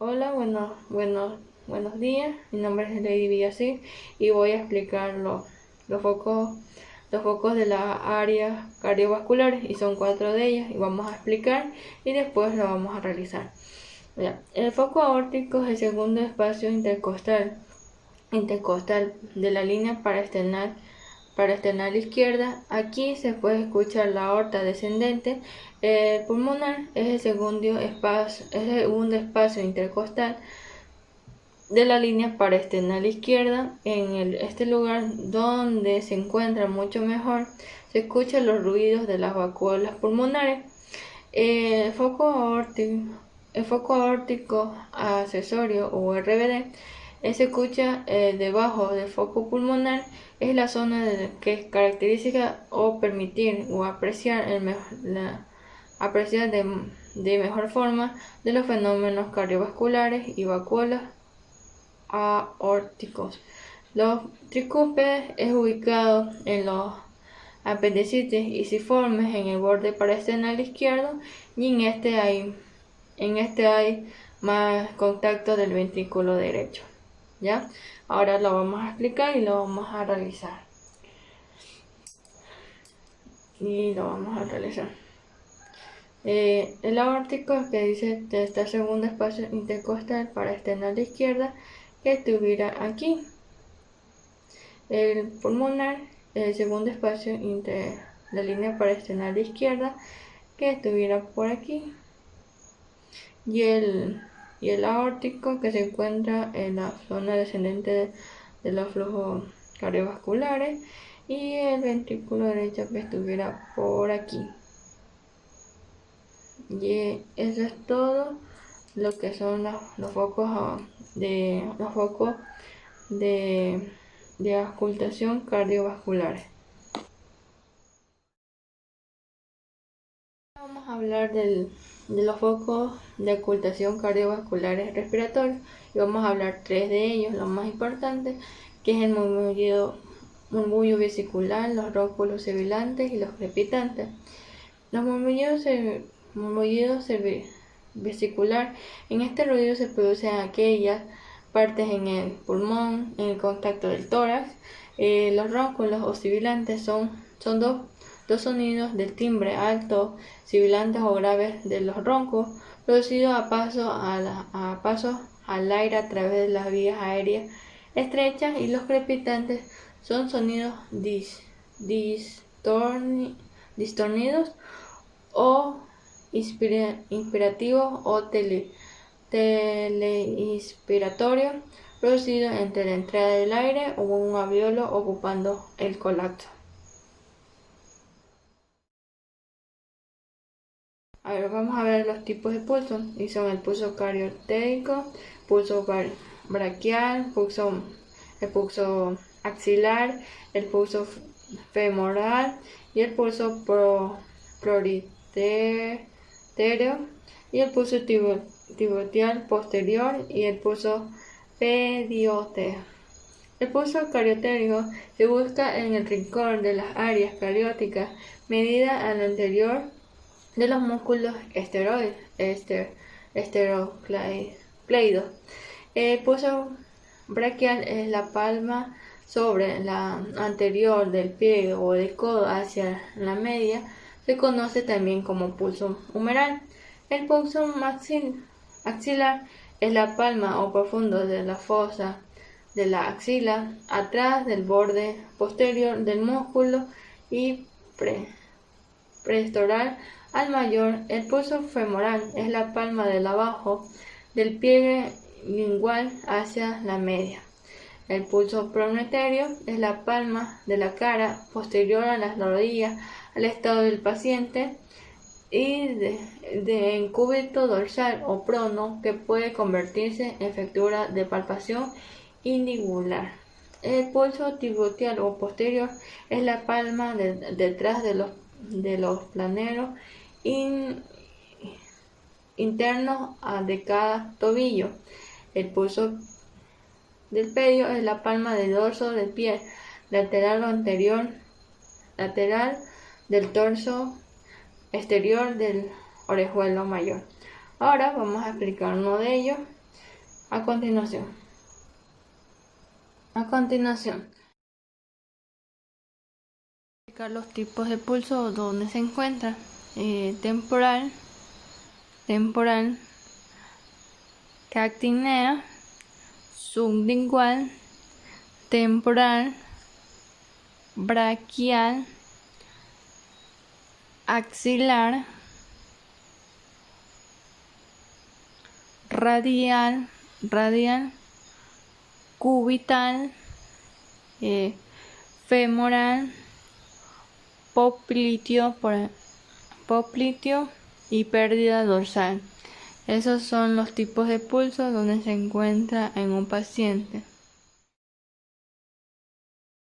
Hola, buenos días. Mi nombre es Lady Villasí y voy a explicar los focos de las áreas cardiovasculares, y son 4 de ellas y vamos a explicar y después lo vamos a realizar. Ya, el foco aórtico es el segundo espacio intercostal de la línea paraesternal izquierda. Aquí se puede escuchar la aorta descendente. El pulmonar es el segundo espacio intercostal de la línea paraesternal izquierda. Este lugar, donde se encuentra mucho mejor, se escuchan los ruidos de las vacuolas pulmonares. El foco aórtico accesorio o RBD se escucha debajo del foco pulmonar. Es la zona que es característica o permitir o apreciar de mejor forma de los fenómenos cardiovasculares y vacuolas aórticos. Los tricúpedes es ubicado en los apendicitis isiformes en el borde paraesternal izquierdo, y en este hay más contacto del ventrículo derecho. ¿Ya? Ahora lo vamos a explicar y lo vamos a realizar. El aórtico, que dice de este segundo espacio intercostal paraesternal de izquierda, que estuviera aquí. El pulmonar, el segundo espacio entre la línea paraesternal de izquierda, que estuviera por aquí. Y el aórtico, que se encuentra en la zona descendente de los flujos cardiovasculares, y el ventrículo derecho, que estuviera por aquí. Y eso es todo lo que son los focos de auscultación cardiovasculares. Vamos a hablar de los focos de ocultación cardiovasculares respiratorios, y vamos a hablar 3 de ellos, los más importantes, que es el murmullo vesicular, los róculos sibilantes y los crepitantes. Los murmullidos vesicular, en este ruido se producen aquellas partes en el pulmón, en el contacto del tórax. Los rónculos o sibilantes son dos sonidos del timbre alto, sibilantes o graves de los roncos, producidos a paso al aire a través de las vías aéreas estrechas. Y los crepitantes son sonidos distornidos o inspirativos o teleinspiratorios, producidos entre la entrada del aire o un alveolo ocupando el colapso. Vamos a ver los tipos de pulso, y son el pulso cariotérico, pulso braquial, el pulso axilar, el pulso femoral y el pulso proritereo, y el pulso tibial posterior y el pulso pediote. El pulso cariotérico se busca en el rincón de las áreas carióticas, medida al anterior de los músculos esterocleidos. El pulso braquial es la palma sobre la anterior del pie o del codo hacia la media. Se conoce también como pulso humeral. El pulso axilar es la palma o profundo de la fosa de la axila, atrás del borde posterior del músculo y prestoral al mayor. El pulso femoral es la palma del abajo del pliegue lingual hacia la media. El pulso pronotorio es la palma de la cara posterior a las rodillas al estado del paciente, y en cúbito dorsal o prono, que puede convertirse en fractura de palpación indigular. El pulso tibial o posterior es la palma detrás de los planeros internos de cada tobillo. El pulso del pedio es la palma del dorso del pie lateral o anterior, lateral del torso exterior del orejuelo mayor. Ahora vamos a explicar uno de ellos. A continuación, explicar los tipos de pulso donde se encuentra. Temporal, actinea, sublingual, temporal, braquial, axilar, radial, cubital, femoral, popliteo y pérdida dorsal. Esos son los tipos de pulso donde se encuentra en un paciente.